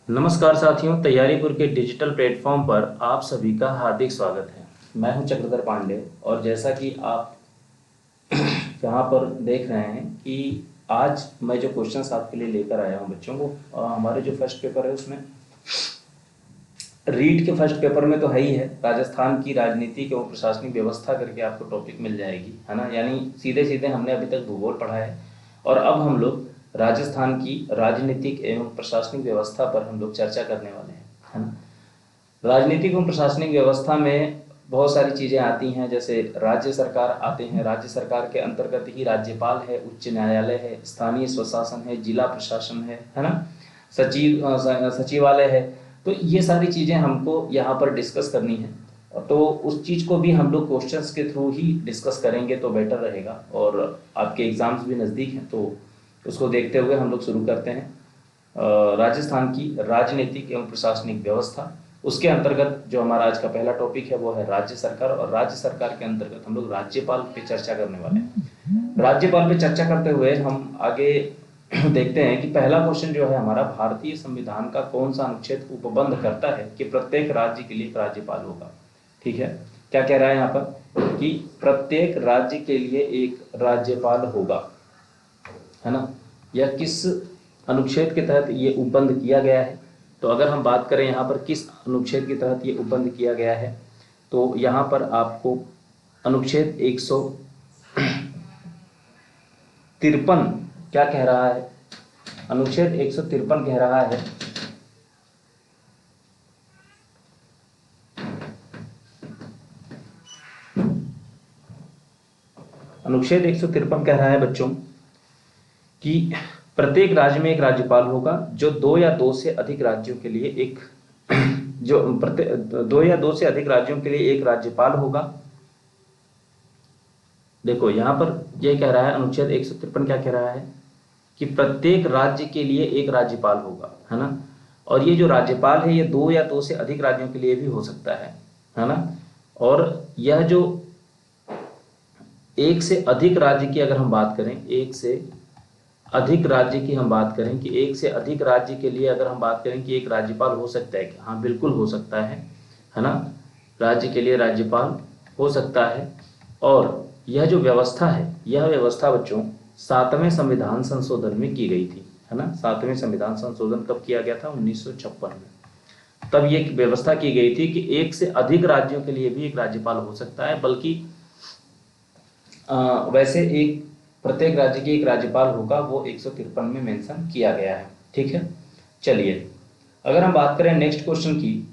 नमस्कार साथियों, तैयारीपुर के डिजिटल प्लेटफॉर्म पर आप सभी का हार्दिक स्वागत है। मैं हूं चक्रधर पांडे और जैसा कि आप यहाँ पर देख रहे हैं कि आज मैं जो क्वेश्चंस आपके लिए लेकर आया हूं बच्चों को, हमारे जो फर्स्ट पेपर है उसमें रीड के फर्स्ट पेपर में तो है ही है, राजस्थान की राजनीतिक एवं प्रशासनिक व्यवस्था करके आपको टॉपिक मिल जाएगी, है ना। यानी सीधे सीधे हमने अभी तक भूगोल पढ़ा है और अब हम लोग राजस्थान की राजनीतिक एवं प्रशासनिक व्यवस्था पर हम लोग चर्चा करने वाले हैं, है ना। राजनीतिक एवं प्रशासनिक व्यवस्था में बहुत सारी चीज़ें आती हैं, जैसे राज्य सरकार आते हैं। राज्य सरकार के अंतर्गत ही राज्यपाल है, उच्च न्यायालय है, स्थानीय स्वशासन है, जिला प्रशासन है ना, सचिवालय है। तो ये सारी चीज़ें हमको यहाँ पर डिस्कस करनी है, तो उस चीज़ को भी हम लोग क्वेश्चंस के थ्रू ही डिस्कस करेंगे तो बेटर रहेगा। और आपके एग्ज़ाम्स भी नज़दीक हैं तो उसको देखते हुए हम लोग शुरू करते हैं। राजस्थान की राजनीतिक एवं प्रशासनिक व्यवस्था, उसके अंतर्गत जो हमारा आज का पहला टॉपिक है वो है राज्य सरकार। और राज्य सरकार के अंतर्गत हम लोग राज्यपाल पे चर्चा करने वाले हैं। राज्यपाल पे चर्चा करते हुए हम आगे देखते हैं कि पहला क्वेश्चन जो है हमारा, भारतीय संविधान का कौन सा अनुच्छेद उपबंध करता है कि प्रत्येक राज्य के लिए एक राज्यपाल होगा। ठीक है, क्या कह रहा है यहाँ पर कि प्रत्येक राज्य के लिए एक राज्यपाल होगा, है ना। यह किस अनुच्छेद के तहत ये उपबंध किया गया है? तो अगर हम बात करें यहाँ पर किस अनुच्छेद के तहत ये उपबंध किया गया है, तो यहाँ पर आपको अनुच्छेद 153 क्या कह रहा है? अनुच्छेद 153 कह रहा है अनुच्छेद 153 कह रहा है बच्चों कि प्रत्येक राज्य में एक राज्यपाल होगा जो दो या दो से अधिक राज्यों के लिए एक दो या दो से अधिक राज्यों के लिए एक राज्यपाल होगा। देखो यहाँ पर यह कह रहा है, अनुच्छेद 153 क्या कह रहा है कि प्रत्येक राज्य के लिए एक राज्यपाल होगा, है ना। और ये जो राज्यपाल है ये दो या दो से अधिक राज्यों के लिए भी हो सकता है ना। और यह जो एक से अधिक राज्य की अगर हम बात करें, एक से अधिक राज्य की हम बात करें कि एक से अधिक राज्य के लिए अगर हम बात करें कि एक राज्यपाल हो सकता है, हाँ बिल्कुल हो सकता है ना। राज्य के लिए राज्यपाल हो सकता है। और यह जो व्यवस्था है, यह व्यवस्था बच्चों 7वें संविधान संशोधन में की गई थी, है ना। 7वें संविधान संशोधन कब किया गया था? 1956 में। तब ये व्यवस्था की गई थी कि एक से अधिक राज्यों के लिए भी एक राज्यपाल हो सकता है, बल्कि वैसे एक प्रत्येक राज्य की एक राज्यपाल होगा, वो 153 में मेंशन किया गया है। ठीक है, चलिए अगर हम बात करें नेक्स्ट क्वेश्चन की,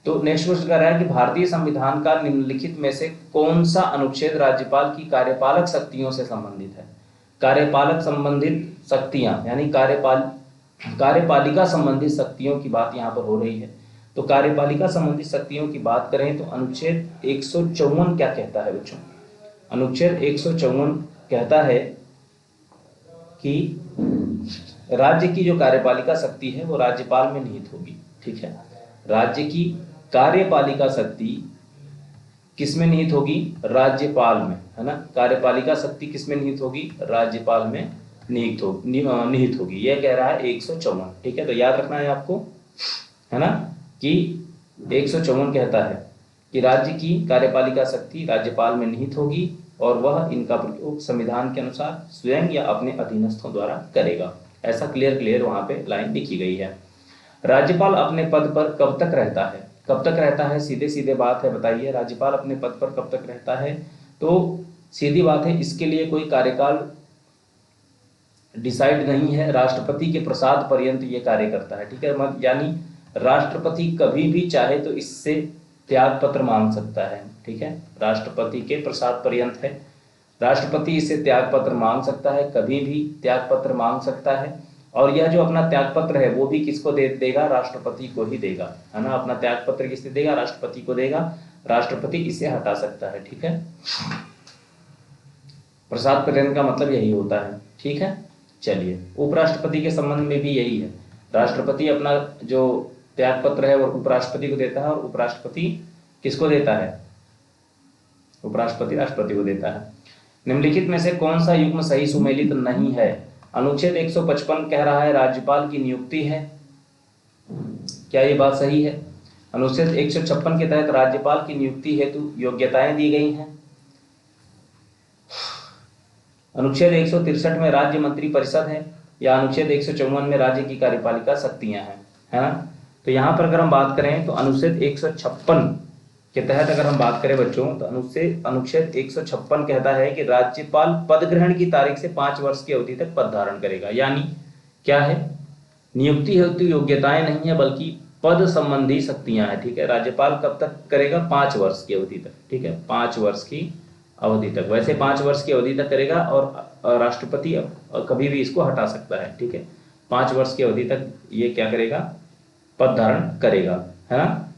तो नेक्स्ट क्वेश्चन कह रहा है कि भारतीय संविधान का निम्नलिखित में से कौन सा अनुच्छेद राज्यपाल की कार्यपालक शक्तियों से संबंधित है? कार्यपालक संबंधित शक्तियां यानी कार्यपालिका संबंधित शक्तियों की बात यहाँ पर हो रही है। तो कार्यपालिका संबंधित शक्तियों की बात करें तो अनुच्छेद 154 क्या कहता है बच्चों? अनुच्छेद 154 कहता है कि राज्य की जो कार्यपालिका शक्ति है वो राज्यपाल में निहित होगी। ठीक है, राज्य की कार्यपालिका शक्ति किस में निहित होगी? राज्यपाल में, है ना। कार्यपालिका शक्ति किस में निहित होगी? राज्यपाल में निहित होगी। यह कह रहा है 154। ठीक है, तो याद रखना है आपको, है ना, कि 154 कहता है कि राज्य की कार्यपालिका शक्ति राज्यपाल में निहित होगी और वह इनका प्रयोग संविधान के अनुसार स्वयं या अपने अधीनस्थों द्वारा करेगा। ऐसा क्लियर वहां पे लाइन लिखी गई है। राज्यपाल अपने पद पर कब तक रहता है? कब तक रहता है? सीधे सीधे बात है, बताइए राज्यपाल अपने पद पर कब तक रहता है? तो सीधी बात है, इसके लिए कोई कार्यकाल डिसाइड नहीं है, राष्ट्रपति के प्रसाद पर्यंत ये कार्य करता है। ठीक है, यानी राष्ट्रपति कभी भी चाहे तो इससे त्याग पत्र मांग सकता है। ठीक है, राष्ट्रपति के प्रसाद पर्यंत है, राष्ट्रपति इससे त्याग पत्र मांग सकता है, कभी भी त्याग पत्र मांग सकता है। और यह जो अपना त्याग पत्र है वो भी किसको दे देगा? राष्ट्रपति को ही देगा, है ना। अपना त्याग पत्र किससे देगा? राष्ट्रपति को देगा। राष्ट्रपति इसे हटा सकता है। ठीक है, प्रसाद पर्यंत का मतलब यही होता है। ठीक है, चलिए उपराष्ट्रपति के संबंध में भी यही है। राष्ट्रपति अपना जो त्याग पत्र है वो उपराष्ट्रपति को देता है और उपराष्ट्रपति किसको देता है? उपराष्ट्रपति राष्ट्रपति को देता है। निम्नलिखित में से कौन सा युग्म सही सुमेलित नहीं है? अनुच्छेद 155 कह रहा है राज्यपाल की नियुक्ति है। क्या ये बात सही है? अनुच्छेद 156 के तहत राज्यपाल की नियुक्ति हेतु योग्यताएं दी गई हैं। अनुच्छेद 163 में राज्य मंत्री परिषद है, या अनुच्छेद 154 में राज्य की कार्यपालिका शक्तियां हैं, है ना। तो यहाँ पर अगर हम बात करें तो अनुच्छेद 156 के तहत अगर हम बात करें बच्चों, तो अनुच्छेद 156 कहता है कि राज्यपाल पद ग्रहण की तारीख से 5 वर्ष की अवधि तक पद धारण करेगा। यानी क्या है, नियुक्ति हेतु योग्यताएं नहीं है बल्कि पद संबंधी शक्तियां हैं। ठीक है, राज्यपाल कब तक करेगा? 5 वर्ष की अवधि तक। ठीक है, 5 वर्ष की अवधि तक। वैसे 5 वर्ष की अवधि तक करेगा और राष्ट्रपति कभी भी इसको हटा सकता है। ठीक है, 5 वर्ष की अवधि तक ये क्या करेगा? पद धारण करेगा, है ना।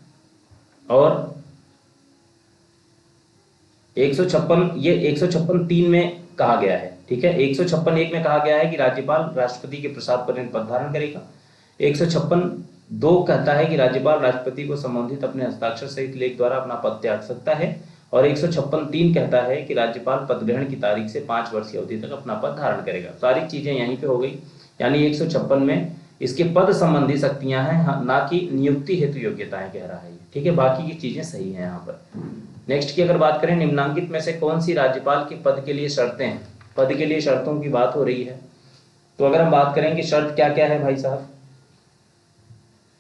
और 156 ये 156(3) में कहा गया है। ठीक है, 156(1) में कहा गया है कि राज्यपाल राष्ट्रपति के प्रसाद पर पद धारण करेगा। 156(2) कहता है कि राज्यपाल राष्ट्रपति को संबंधित अपने हस्ताक्षर सहित लेख द्वारा अपना पद त्याग सकता है। और 156(3) कहता है कि राज्यपाल पद ग्रहण की तारीख से 5 वर्ष की अवधि तक अपना पद धारण करेगा। सारी चीजें यहीं पे हो गई। यानी 156 में इसके पद संबंधी शक्तियां हैं, ना कि नियुक्ति हेतु योग्यताएं कह रहा है। ठीक है, बाकी की चीजें सही हैं यहाँ पर। नेक्स्ट की अगर बात करें, निम्नांकित में से कौन सी राज्यपाल के पद के लिए शर्तें हैं? पद के लिए शर्तों की बात हो रही है, तो अगर हम बात करें कि शर्त क्या क्या है भाई साहब।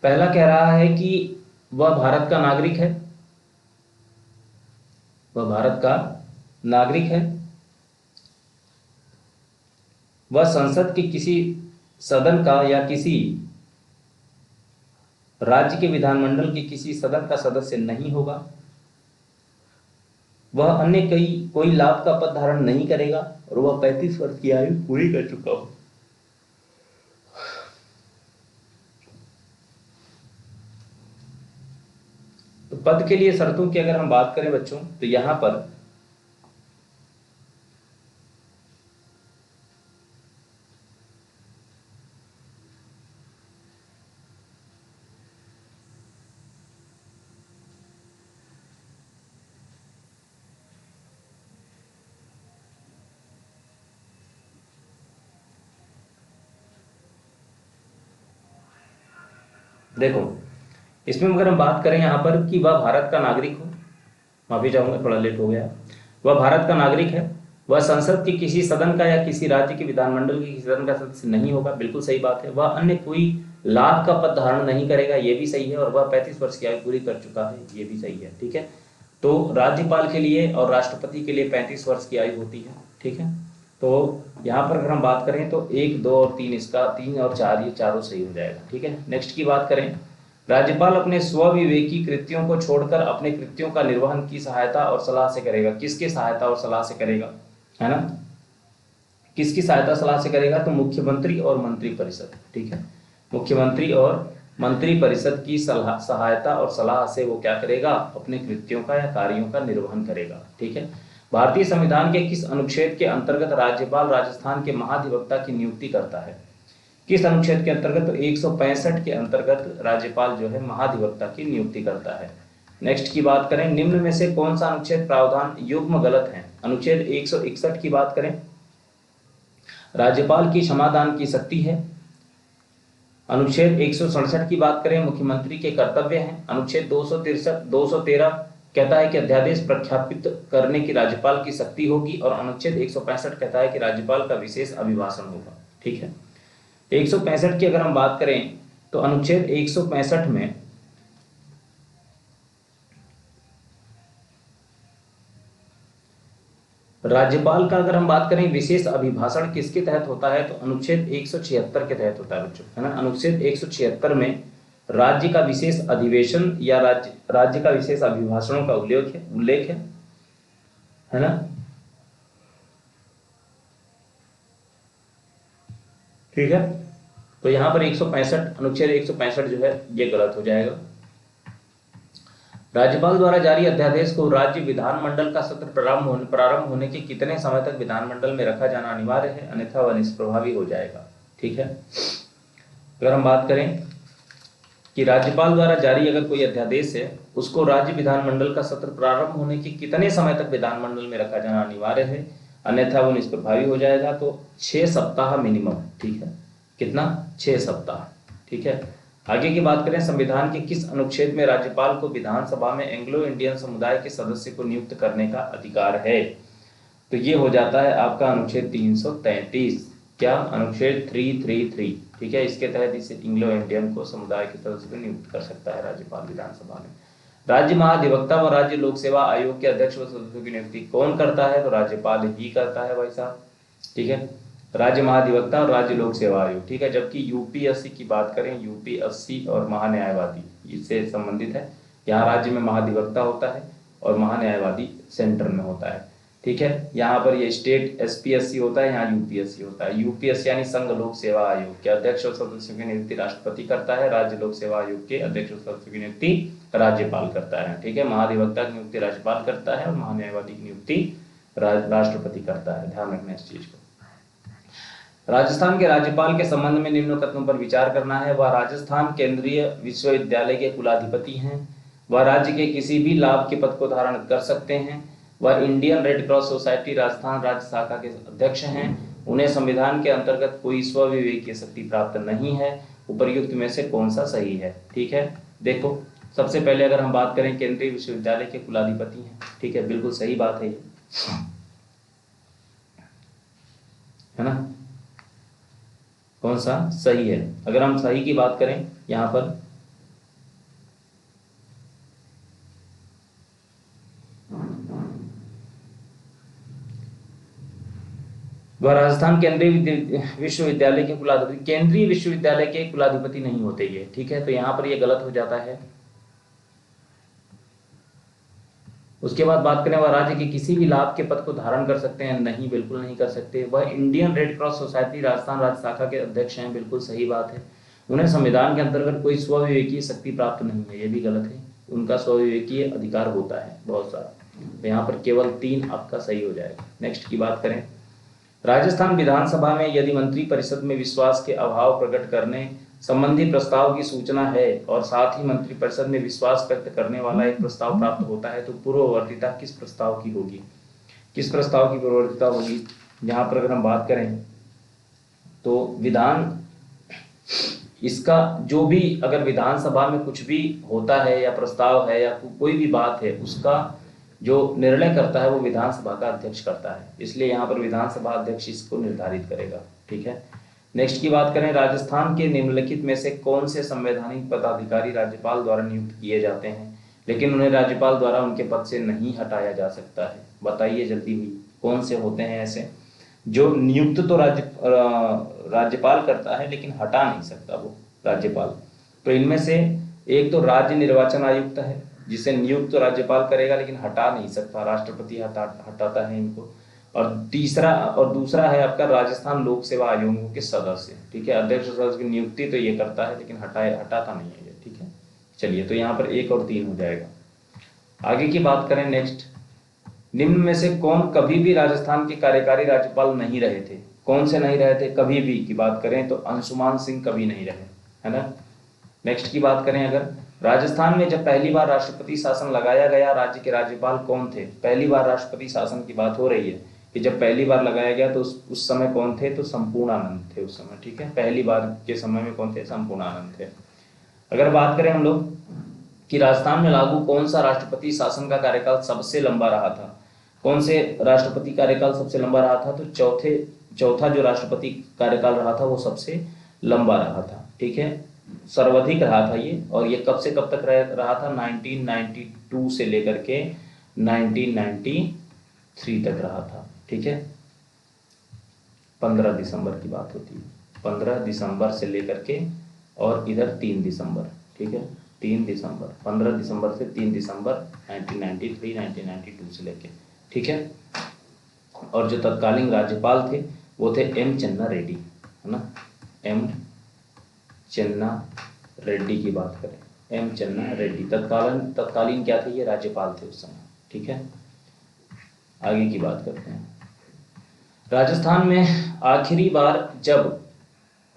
पहला कह रहा है कि वह भारत का नागरिक है, वह भारत का नागरिक है, वह संसद के किसी सदन का या किसी राज्य के विधानमंडल के किसी सदन का सदस्य नहीं होगा, वह अन्य कोई लाभ का पद धारण नहीं करेगा, और वह 35 वर्ष की आयु पूरी कर चुका हो। तो पद के लिए शर्तों की अगर हम बात करें बच्चों, तो यहां पर देखो, इसमें अगर हम बात करें यहाँ पर कि वह भारत का नागरिक हो, माफी चाहूंगा थोड़ा लेट हो गया, वह भारत का नागरिक है, वह संसद के किसी सदन का या किसी राज्य के विधानमंडल के किसी सदन का सदस्य नहीं होगा, बिल्कुल सही बात है। वह अन्य कोई लाभ का पद धारण नहीं करेगा, ये भी सही है। और वह 35 वर्ष की आयु पूरी कर चुका है, ये भी सही है। ठीक है, तो राज्यपाल के लिए और राष्ट्रपति के लिए 35 वर्ष की आयु होती है। ठीक है, तो यहाँ पर अगर हम बात करें तो 1, 2 और 3, इसका 3 और 4 ये चारों सही हो जाएगा। ठीक है, नेक्स्ट की बात करें, राज्यपाल अपने स्वविवेकी कृत्यों को छोड़कर अपने कृत्यों का निर्वहन की सहायता और सलाह से करेगा। किसकी सहायता और सलाह से करेगा, है ना? किसकी सहायता सलाह से करेगा? तो मुख्यमंत्री और मंत्री परिषद। ठीक है, मुख्यमंत्री और मंत्री परिषद की सहायता और सलाह से वो क्या करेगा? अपने कृत्यों का या कार्यों का निर्वहन करेगा। ठीक है, भारतीय संविधान के किस अनुच्छेद के अंतर्गत राज्यपाल राजस्थान के महाधिवक्ता की नियुक्ति करता है? किस अनुच्छेद के अंतर्गत? तो 165 के अंतर्गत राज्यपाल जो है महाधिवक्ता की नियुक्ति करता है। नेक्स्ट की बात करें, निम्न में से कौन सा अनुच्छेद प्रावधान युग्म गलत है? अनुच्छेद 161 की बात करें, राज्यपाल की क्षमादान की शक्ति है। अनुच्छेद 167 की बात करें, मुख्यमंत्री के कर्तव्य हैं। अनुच्छेद 213 कहता है कि अध्यादेश प्रख्यापित करने की राज्यपाल की शक्ति होगी। और अनुच्छेद 165 कहता है कि राज्यपाल का विशेष अभिभाषण होगा। ठीक है, 165 की अगर हम बात करें तो अनुच्छेद 165 में राज्यपाल का अगर हम बात करें विशेष अभिभाषण किसके तहत होता है? तो अनुच्छेद 176 के तहत होता है बच्चों, है ना। अनुच्छेद 176 में राज्य का विशेष अधिवेशन या राज्य का विशेष अभिभाषणों का उल्लेख है ना। ठीक है, तो यहाँ पर 165 अनुच्छेद 165 जो है ये गलत हो जाएगा। राज्यपाल द्वारा जारी अध्यादेश को राज्य विधानमंडल का सत्र प्रारंभ होने के कितने समय तक विधानमंडल में रखा जाना अनिवार्य है, अन्यथा वह निष्प्रभावी हो जाएगा। ठीक है, अगर हम बात करें कि राज्यपाल द्वारा जारी अगर कोई अध्यादेश है, उसको राज्य विधानमंडल का सत्र प्रारंभ होने के कितने समय तक विधानमंडल में रखा जाना अनिवार्य है, अन्यथा वो निष्प्रभावी हो जाएगा। तो 6 सप्ताह मिनिमम, ठीक है, कितना, 6 सप्ताह, ठीक है। आगे की बात करें, संविधान के किस अनुच्छेद में राज्यपाल को विधानसभा में एंग्लो इंडियन समुदाय के सदस्य को नियुक्त करने का अधिकार है? तो ये हो जाता है आपका अनुच्छेद 333, क्या, अनुच्छेद 333, ठीक है। इसके तहत इस एंग्लो इंडियन को समुदाय के सदस्य को नियुक्त कर सकता है राज्यपाल विधानसभा में। राज्य महाधिवक्ता व राज्य लोक सेवा आयोग के अध्यक्ष व सदस्यों की नियुक्ति कौन करता है? तो राज्यपाल ही करता है भाई साहब, ठीक है। राज्य महाधिवक्ता और राज्य लोक सेवा आयोग, ठीक है। जबकि यूपीएससी की बात करें, यूपीएससी और महान्यायवादी इससे संबंधित है। यहाँ राज्य में महाधिवक्ता होता है और महान्यायवादी सेंटर में होता है, ठीक है। यहाँ पर ये स्टेट एसपीएससी होता है, यहाँ यूपीएससी होता है। यूपीएससी यानी संघ लोक सेवा आयोग के अध्यक्ष और सदस्यों की नियुक्ति राष्ट्रपति करता है। राज्य लोक सेवा आयोग के अध्यक्ष और सदस्यों की नियुक्ति राज्यपाल करता है, ठीक है। महाधिवक्ता की नियुक्ति राज्यपाल करता है और महान्यायवादी की नियुक्ति राष्ट्रपति करता है, ध्यान रखना इस चीज को। राजस्थान के राज्यपाल के संबंध में निम्न कथनों पर विचार करना है। वह राजस्थान केंद्रीय विश्वविद्यालय के कुलाधिपति हैं। वह राज्य के किसी भी लाभ के पद को धारण कर सकते हैं। वह Indian red cross society Rajasthan राज्य शाखा के अध्यक्ष हैं। उन्हें संविधान के अंतर्गत कोई स्वविवेकीय शक्ति प्राप्त नहीं है। उपर्युक्त में से कौन सा सही है? ठीक है, देखो सबसे पहले अगर हम बात करें केंद्रीय विश्वविद्यालय के कुलाधिपति हैं, ठीक है, बिल्कुल सही बात है ये, है ना। कौन सा सही है? अगर हम सही की बात करें यहां पर वह राजस्थान केंद्रीय विश्वविद्यालय के कुलाधिपति, केंद्रीय विश्वविद्यालय के कुलाधिपति नहीं होते ये, ठीक है, तो यहां पर ये गलत हो जाता है। उसके बाद बात करें वह राज्य के किसी भी लाभ के पद को धारण कर सकते हैं, नहीं, बिल्कुल नहीं कर सकते। वह Indian red cross society Rajasthan राज्य शाखा के अध्यक्ष हैं, बिल्कुल सही बात है। उन्हें संविधान के अंतर्गत कोई स्वविवेकीय शक्ति प्राप्त नहीं है, ये भी गलत है। उनका स्वविवेकीय अधिकार होता है बहुत सारा, तो यहाँ पर केवल 3 आपका सही हो जाएगा। नेक्स्ट की बात करें, राजस्थान विधानसभा में यदि मंत्री परिषद में विश्वास के अभाव प्रकट करने संबंधी प्रस्ताव की सूचना है और साथ ही मंत्रिपरिषद में विश्वास व्यक्त करने वाला एक प्रस्ताव प्राप्त होता है, तो पूर्ववर्तीता किस प्रस्ताव की होगी? किस प्रस्ताव की पूर्ववर्तीता होगी? यहाँ पर अगर हम बात करें तो विधान, इसका जो भी अगर विधानसभा में कुछ भी होता है या प्रस्ताव है या कोई भी बात है, उसका जो निर्णय करता है वो विधानसभा का अध्यक्ष करता है, इसलिए यहाँ पर विधानसभा अध्यक्ष इसको निर्धारित करेगा, ठीक है। नेक्स्ट की बात करें, राजस्थान के निम्नलिखित में से कौन से संवैधानिक पदाधिकारी राज्यपाल द्वारा नियुक्त किए जाते हैं लेकिन उन्हें राज्यपाल द्वारा उनके पद से नहीं हटाया जा सकता है? बताइए जल्दी भी, कौन से होते हैं ऐसे जो नियुक्त तो राज्यपाल करता है लेकिन हटा नहीं सकता वो राज्यपाल? तो इनमें से एक तो राज्य निर्वाचन आयुक्त है, जिसे नियुक्त तो राज्यपाल करेगा लेकिन हटा नहीं सकता, राष्ट्रपति हटाता है इनको। और दूसरा है आपका राजस्थान लोक सेवा आयोग के सदस्य, ठीक है, अध्यक्ष सदस्य की नियुक्ति तो ये करता है लेकिन हटाता नहीं है ये, ठीक है। चलिए, तो यहाँ पर 1 और 3 हो जाएगा। आगे की बात करें नेक्स्ट, निम्न में से कौन कभी भी राजस्थान के कार्यकारी राज्यपाल नहीं रहे थे? कौन से नहीं रहे थे? कभी भी की बात करें तो अंशुमान सिंह कभी नहीं रहे, है ना। नेक्स्ट की बात करें, अगर राजस्थान में जब पहली बार राष्ट्रपति शासन लगाया गया, राज्य के राज्यपाल कौन थे? पहली बार राष्ट्रपति शासन की बात हो रही है कि जब पहली बार लगाया गया तो उस समय कौन थे? तो संपूर्णानंद थे उस समय, ठीक है। पहली बार के समय में कौन थे? संपूर्णानंद थे। अगर बात करें हम लोग कि राजस्थान में लागू कौन सा राष्ट्रपति शासन का कार्यकाल सबसे लंबा रहा था? कौन से राष्ट्रपति कार्यकाल सबसे लंबा रहा था? तो चौथा जो राष्ट्रपति कार्यकाल रहा था वो सबसे लंबा रहा था, ठीक है, सर्वाधिक रहा था ये। और ये कब से कब तक रहा था? 1992 से लेकर के 1993 तक रहा था, ठीक है। 15 दिसंबर की बात होती है, 15 दिसंबर से लेकर के और इधर 3 दिसंबर, ठीक है, 3 दिसंबर, 15 दिसंबर से 3 दिसंबर 1993-1992 से लेके, ठीक है। और जो तत्कालीन राज्यपाल थे वो थे एम चन्ना रेड्डी, है ना, एम चन्ना रेड्डी की बात करें, एम चन्ना रेड्डी तत्कालीन क्या थे? ये राज्यपाल थे उस समय, ठीक है। आगे की बात करते हैं, राजस्थान में आखिरी बार जब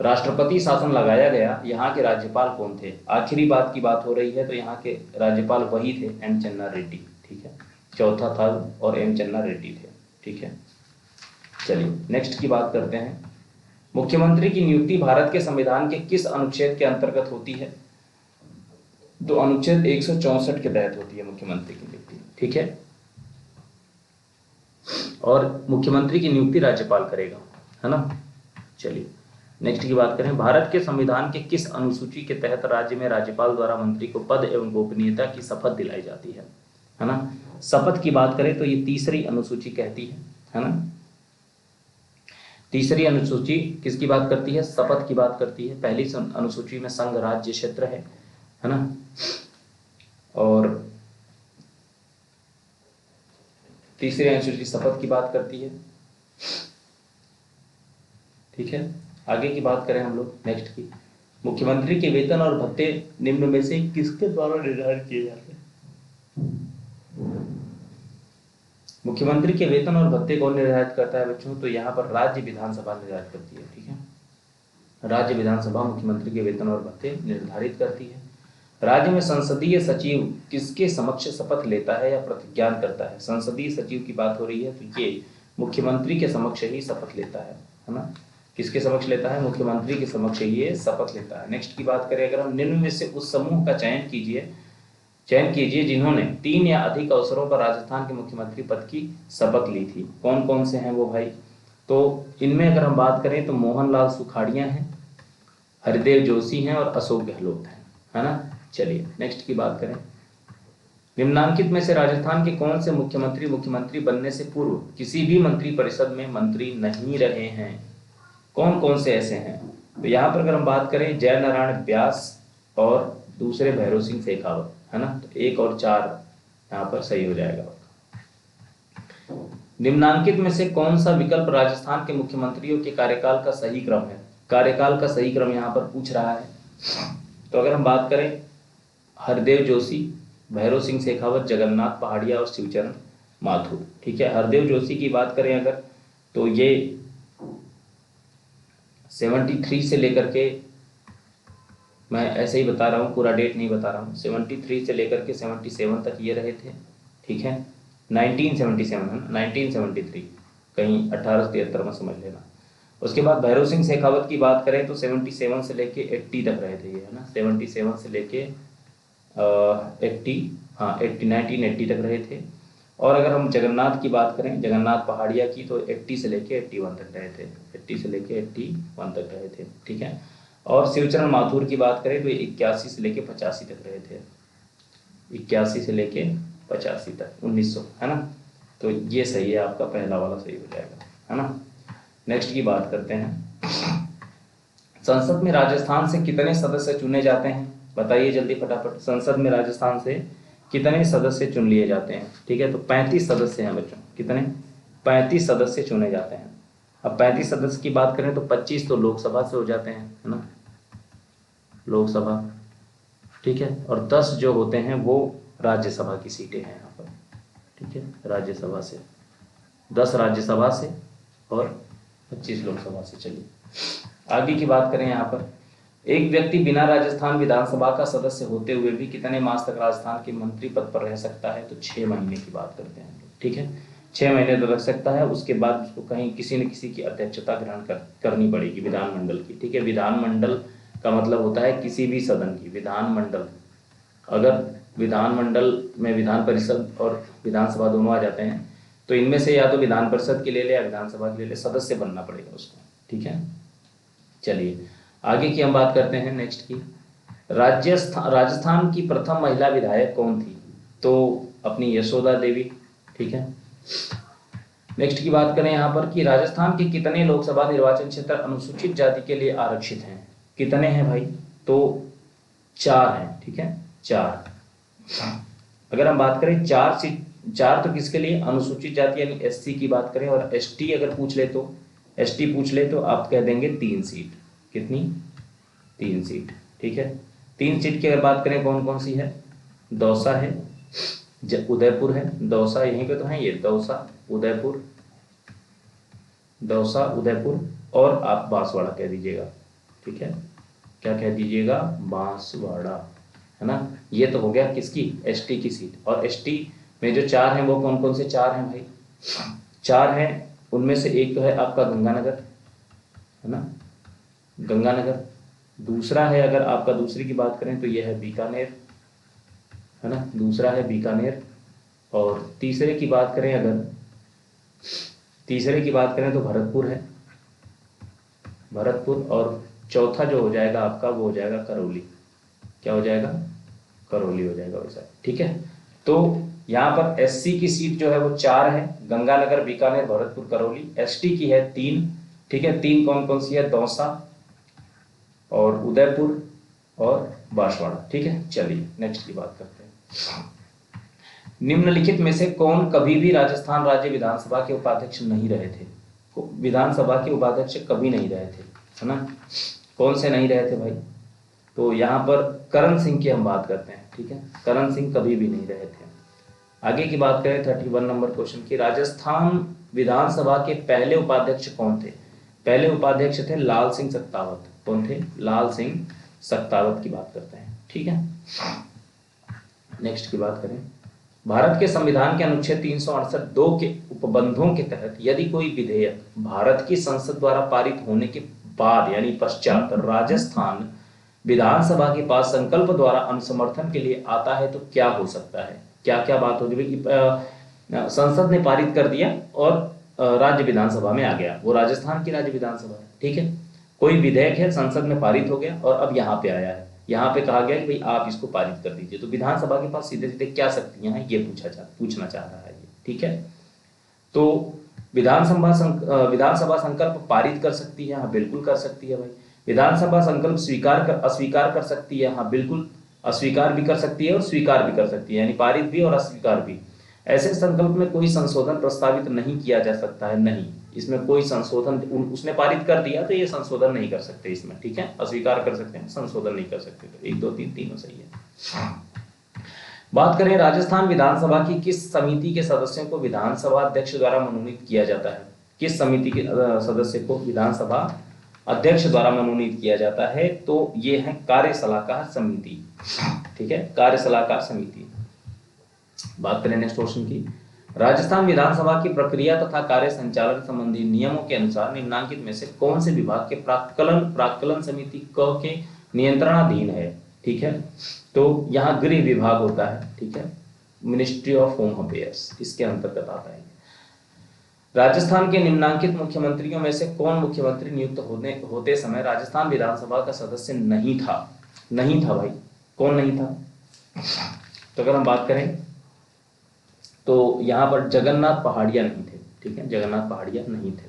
राष्ट्रपति शासन लगाया गया, यहाँ के राज्यपाल कौन थे? आखिरी बात की बात हो रही है तो यहाँ के राज्यपाल वही थे, एम चन्ना रेड्डी, ठीक है। चौथा था और एम चन्ना रेड्डी थे, ठीक है। चलिए नेक्स्ट की बात करते हैं। मुख्यमंत्री की नियुक्ति भारत के संविधान के किस अनुच्छेद के अंतर्गत होती है? तो अनुच्छेद 164 के तहत होती है मुख्यमंत्री की नियुक्ति, ठीक है। और मुख्यमंत्री की नियुक्ति राज्यपाल करेगा, है ना। चलिए नेक्स्ट की बात करें। भारत के संविधान के किस अनुसूची के तहत राज्य में राज्यपाल द्वारा मंत्री को पद एवं गोपनीयता की शपथ दिलाई जाती है ना। शपथ की बात करें तो ये तीसरी अनुसूची कहती है ना। तीसरी अनुसूची किसकी बात करती है? शपथ की बात करती है। पहली अनुसूची में संघ राज्य क्षेत्र है ना। और तीसरी अनुसूची शपथ की बात करती है, ठीक है। आगे की बात करें हम लोग नेक्स्ट की। मुख्यमंत्री के वेतन और भत्ते निम्न में से किसके द्वारा निर्धारित किए जाते हैं? मुख्यमंत्री के वेतन और भत्ते कौन निर्धारित करता है बच्चों? तो यहाँ पर राज्य विधानसभा निर्धारित करती है, ठीक है। राज्य विधानसभा मुख्यमंत्री के वेतन और भत्ते निर्धारित करती है। राज्य में संसदीय सचिव किसके समक्ष शपथ लेता है या प्रतिज्ञान करता है? संसदीय सचिव की बात हो रही है तो ये मुख्यमंत्री के समक्ष ही शपथ लेता है ना। किसके समक्ष लेता है? मुख्यमंत्री के समक्ष ये शपथ लेता है। नेक्स्ट की बात करें अगर हम, निम्न में से उस समूह का चयन कीजिए जिन्होंने 3 या अधिक अवसरों पर राजस्थान के मुख्यमंत्री पद की शपथ ली थी। कौन कौन से हैं वो भाई? तो इनमें अगर हम बात करें तो मोहनलाल सुखाड़िया हैं, हरिदेव जोशी हैं और अशोक गहलोत हैं, है ना। चलिए नेक्स्ट की बात करें। निम्नांकित में से राजस्थान के कौन से मुख्यमंत्री बनने से पूर्व किसी भी मंत्री परिषद में मंत्री नहीं रहे हैं? कौन कौन से ऐसे हैं? तो यहाँ पर अगर हम बात करें जयनारायण व्यास और दूसरे भैरव सिंह शेखावत, है ना। तो 1 और 4 यहाँ पर सही हो जाएगा। निम्नांकित में से कौन सा विकल्प राजस्थान के मुख्यमंत्रियों के कार्यकाल का सही क्रम है? कार्यकाल का सही क्रम यहाँ पर पूछ रहा है। तो अगर हम बात करें हरदेव जोशी, भैरव सिंह शेखावत, जगन्नाथ पहाड़िया और शिवचरण माथुर, ठीक है। हरदेव जोशी की बात करें अगर तो ये 73 से लेकर के, मैं ऐसे ही बता रहा हूँ, पूरा डेट नहीं बता रहा हूँ, 73 से लेकर के 77 तक ये रहे थे, ठीक है। 1977 है ना, 1973 कहीं 1873 में समझ लेना। उसके बाद भैरव सिंह शेखावत की बात करें तो 77 से लेके 80 तक रहे थे ये, है ना। 77 से लेके 1980 तक रहे थे। और अगर हम जगन्नाथ की बात करें, जगन्नाथ पहाड़िया की, तो 80 से लेके 81 तक रहे थे, 80 से लेके 81 तक रहे थे, ठीक है। और शिवचरण माथुर की बात करें तो 81 से लेके 85 तक रहे थे, 81 से लेके 85 तक, 1900, है ना। तो ये सही है, आपका पहला वाला सही हो जाएगा, है ना। नेक्स्ट की बात करते हैं। संसद में राजस्थान से कितने सदस्य चुने जाते हैं? बताइए जल्दी फटाफट। संसद में राजस्थान से कितने सदस्य चुन लिए जाते हैं? ठीक है, तो 35 सदस्य हैं बच्चों। कितने? 35 सदस्य चुने जाते हैं। अब 35 सदस्य की बात करें तो 25 तो लोकसभा से हो जाते हैं, है ना, लोकसभा, ठीक है। और 10 जो होते हैं वो राज्यसभा की सीटें हैं यहाँ पर, ठीक है। राज्यसभा से 10 राज्यसभा से और 25 लोकसभा से। चलिए आगे की बात करें। यहाँ पर एक व्यक्ति बिना राजस्थान विधानसभा का सदस्य होते हुए भी कितने मास तक राजस्थान के मंत्री पद पर रह सकता है? तो 6 महीने की बात करते हैं, ठीक है। 6 महीने तक रख सकता है। उसके बाद उसको कहीं किसी न किसी की अध्यक्षता ग्रहण करनी पड़ेगी विधानमंडल की, ठीक है। विधानमंडल का मतलब होता है किसी भी सदन की। विधानमंडल, अगर विधानमंडल में विधान परिषद और विधानसभा दोनों आ जाते हैं तो इनमें से या तो विधान परिषद के ले ले या विधानसभा के ले ले, सदस्य बनना पड़ेगा उसको, ठीक है। चलिए आगे की हम बात करते हैं नेक्स्ट की। राजस्थान की प्रथम महिला विधायक कौन थी? तो अपनी यशोदा देवी, ठीक है। नेक्स्ट की बात करें यहाँ पर कि राजस्थान के कितने लोकसभा निर्वाचन क्षेत्र अनुसूचित जाति के लिए आरक्षित हैं? कितने हैं भाई? तो 4 हैं, ठीक है, 4। अगर हम बात करें 4 तो किसके लिए? अनुसूचित जाति यानी एससी की बात करें। और एसटी अगर पूछ ले तो आप कह देंगे 3 सीट। कितनी? 3 सीट, ठीक है। 3 सीट की अगर बात करें कौन कौन सी है? दौसा है, उदयपुर है, दौसा यहीं पे तो है ये, दौसा उदयपुर और आप बांसवाड़ा कह दीजिएगा, ठीक है। क्या कह दीजिएगा? बांसवाड़ा, है ना। ये तो हो गया किसकी? एसटी की सीट। और एसटी में जो 4 हैं वो कौन कौन से 4 हैं भाई? 4 हैं उनमें से एक तो है आपका गंगानगर, है ना, गंगानगर। दूसरा है, अगर आपका दूसरी की बात करें तो यह है बीकानेर, है ना, दूसरा है बीकानेर। और तीसरे की बात करें, अगर तीसरे की बात करें तो भरतपुर है, भरतपुर। और चौथा जो हो जाएगा आपका वो हो जाएगा करौली। क्या हो जाएगा? करौली हो जाएगा वैसा, ठीक है। तो यहाँ पर एससी की सीट जो है वो 4 है, गंगानगर, बीकानेर, भरतपुर, करौली। एसटी की है 3, ठीक है। 3 कौन कौन सी है? दौसा और उदयपुर और बांसवाड़ा, ठीक है। चलिए नेक्स्ट की बात करते हैं। निम्नलिखित में से कौन कभी भी राजस्थान राज्य विधानसभा के उपाध्यक्ष नहीं रहे थे? विधानसभा के उपाध्यक्ष कभी नहीं रहे थे, है ना। कौन से नहीं रहे थे भाई? तो यहाँ पर करण सिंह की हम बात करते हैं, ठीक है। करण सिंह कभी भी नहीं रहे थे। आगे की बात करें 31 नंबर क्वेश्चन की, राजस्थान विधानसभा के पहले उपाध्यक्ष कौन थे? पहले उपाध्यक्ष थे लाल सिंह सत्तावत। कौन थे? लाल सिंह सत्तावत की बात करते हैं, ठीक है। नेक्स्ट की बात करें, भारत के संविधान के अनुच्छेद 368(2) के उपबंधों के तहत यदि कोई विधेयक भारत की संसद द्वारा पारित होने के बाद यानी पश्चात राजस्थान विधानसभा के पास संकल्प द्वारा अनुसमर्थन के लिए आता है तो क्या हो सकता है? क्या क्या बात होगी कि संसद ने पारित कर दिया और राज्य विधानसभा में आ गया, वो राजस्थान की राज्य विधानसभा है, ठीक है। कोई विधेयक है, संसद में पारित हो गया और अब यहाँ पे आया है, यहाँ पे कहा गया कि भाई आप इसको पारित कर दीजिए, तो विधानसभा के पास सीधे सीधे क्या शक्तियां हैं ये पूछना चाह रहा है ये, ठीक है। तो विधानसभा संकल्प पारित कर सकती है, हाँ बिल्कुल कर सकती है भाई। विधानसभा संकल्प अस्वीकार कर सकती है, हाँ बिल्कुल अस्वीकार भी कर सकती है और स्वीकार भी कर सकती है, यानी पारित भी और अस्वीकार भी। ऐसे संकल्प में कोई संशोधन प्रस्तावित नहीं किया जा सकता है, नहीं, इसमें कोई संशोधन, उसने पारित कर दिया तो ये संशोधन नहीं कर सकते इसमें, ठीक है। अस्वीकार कर सकते हैं, संशोधन नहीं कर सकते। तो 1 2 3 तीनों सही है। बात करें राजस्थान विधानसभा की किस समिति के सदस्यों को विधानसभा अध्यक्ष द्वारा मनोनीत किया जाता है? किस समिति के सदस्य को विधानसभा अध्यक्ष द्वारा मनोनीत किया जाता है? तो ये है कार्य सलाहकार समिति, ठीक है, कार्य सलाहकार समिति। बात करें नेक्स्ट क्वेश्चन की, राजस्थान विधानसभा की प्रक्रिया तथा कार्य संचालन संबंधी नियमों के अनुसार निम्नांकित में से कौन से विभाग के प्राक्कलन समिति क के नियंत्रणाधीन है? ठीक है, तो यहाँ गृह विभाग होता है, ठीक है, मिनिस्ट्री ऑफ होम अफेयर्स इसके अंतर्गत आता है। राजस्थान के निम्नांकित मुख्यमंत्रियों में से कौन मुख्यमंत्री नियुक्त होते समय राजस्थान विधानसभा का सदस्य नहीं था? नहीं था भाई, कौन नहीं था? तो अगर हम बात करें तो यहाँ पर जगन्नाथ पहाड़िया नहीं थे, ठीक है, जगन्नाथ पहाड़िया नहीं थे।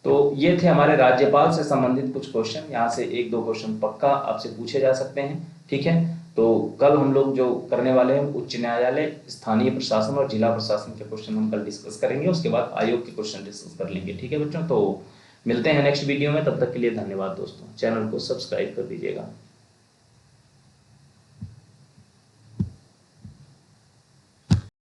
तो ये थे हमारे राज्यपाल से संबंधित कुछ क्वेश्चन। यहाँ से 1-2 क्वेश्चन पक्का आपसे पूछे जा सकते हैं, ठीक है। तो कल हम लोग जो करने वाले हैं उच्च न्यायालय, स्थानीय प्रशासन और जिला प्रशासन के क्वेश्चन हम कल डिस्कस करेंगे, उसके बाद आयोग के क्वेश्चन डिस्कस कर लेंगे, ठीक है बच्चों। तो मिलते हैं नेक्स्ट वीडियो में, तब तक के लिए धन्यवाद दोस्तों। चैनल को सब्सक्राइब कर दीजिएगा।